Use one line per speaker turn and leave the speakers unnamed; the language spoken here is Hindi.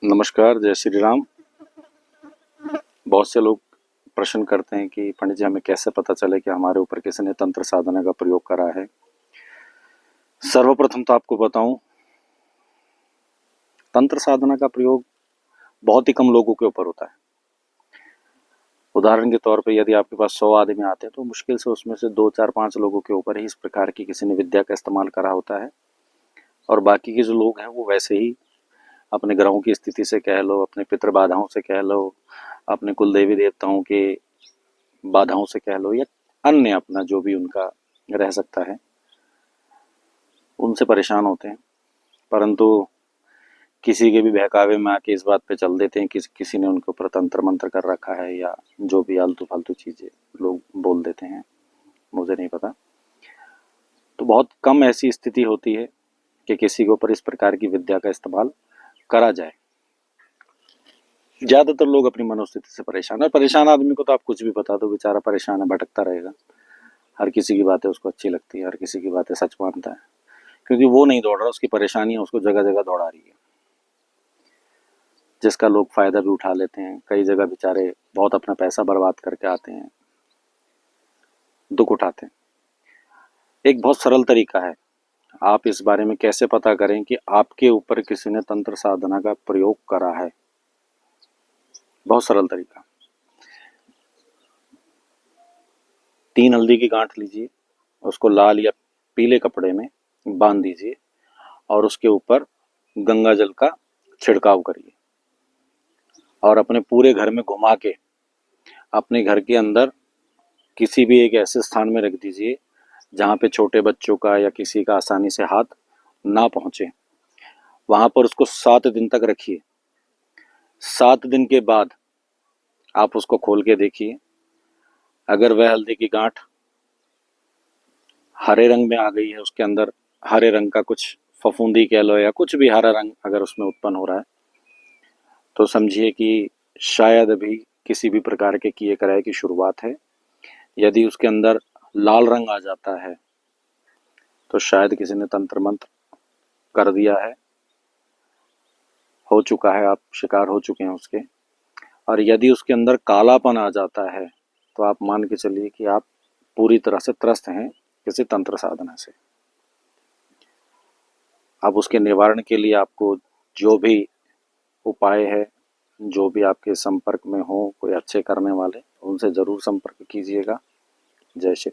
नमस्कार, जय श्री राम। बहुत से लोग प्रश्न करते हैं कि पंडित जी हमें कैसे पता चले कि हमारे ऊपर किसी ने तंत्र साधना का प्रयोग करा है। सर्वप्रथम तो आपको बताऊं, तंत्र साधना का प्रयोग बहुत ही कम लोगों के ऊपर होता है। उदाहरण के तौर पे यदि आपके पास 100 आदमी आते हैं तो मुश्किल से उसमें से 2 4 5 लोगों के ऊपर ही इस प्रकार की किसी ने विद्या का इस्तेमाल करा होता है, और बाकी के जो लोग हैं वो वैसे ही अपने ग्रहों की स्थिति से कह लो, अपने पितृ बाधाओं से कह लो, अपने कुल देवी देवताओं के बाधाओं से कह लो, या अन्य अपना जो भी उनका रह सकता है, उनसे परेशान होते हैं। परंतु किसी के भी बहकावे में आके इस बात पे चल देते हैं कि किसी ने उनके ऊपर तंत्र मंत्र कर रखा है, या जो भी आलतू फालतू चीजें लोग बोल देते हैं, मुझे नहीं पता। तो बहुत कम ऐसी स्थिति होती है कि किसी के ऊपर इस प्रकार की विद्या का इस्तेमाल करा जाए। ज्यादातर लोग अपनी मनोस्थिति से परेशान है। परेशान आदमी को तो आप कुछ भी बता दो, बेचारा परेशान है, भटकता रहेगा। हर किसी की बातें उसको अच्छी लगती है, हर किसी की बातें सच मानता है, क्योंकि वो नहीं दौड़ रहा, उसकी परेशानियां उसको जगह जगह दौड़ा रही है, जिसका लोग फायदा भी उठा लेते हैं। कई जगह बेचारे बहुत अपना पैसा बर्बाद करके आते हैं, दुख उठाते हैं। एक बहुत सरल तरीका है, आप इस बारे में कैसे पता करें कि आपके ऊपर किसी ने तंत्र साधना का प्रयोग करा है। बहुत सरल तरीका, 3 हल्दी की गांठ लीजिए, उसको लाल या पीले कपड़े में बांध दीजिए और उसके ऊपर गंगा जल का छिड़काव करिए, और अपने पूरे घर में घुमा के अपने घर के अंदर किसी भी एक ऐसे स्थान में रख दीजिए जहाँ पे छोटे बच्चों का या किसी का आसानी से हाथ ना पहुंचे। वहां पर उसको 7 दिन तक रखिए। 7 दिन के बाद आप उसको खोल के देखिए, अगर वह हल्दी की गांठ हरे रंग में आ गई है, उसके अंदर हरे रंग का कुछ फफूंदी कह लो या कुछ भी हरा रंग अगर उसमें उत्पन्न हो रहा है, तो समझिए कि शायद अभी किसी भी प्रकार के किए कराए की शुरुआत है। यदि उसके अंदर लाल रंग आ जाता है तो शायद किसी ने तंत्र मंत्र कर दिया है, हो चुका है, आप शिकार हो चुके हैं उसके। और यदि उसके अंदर कालापन आ जाता है तो आप मान के चलिए कि आप पूरी तरह से त्रस्त हैं किसी तंत्र साधना से। अब उसके निवारण के लिए आपको जो भी उपाय है, जो भी आपके संपर्क में हो कोई अच्छे करने वाले, उनसे जरूर संपर्क कीजिएगा। जय श्री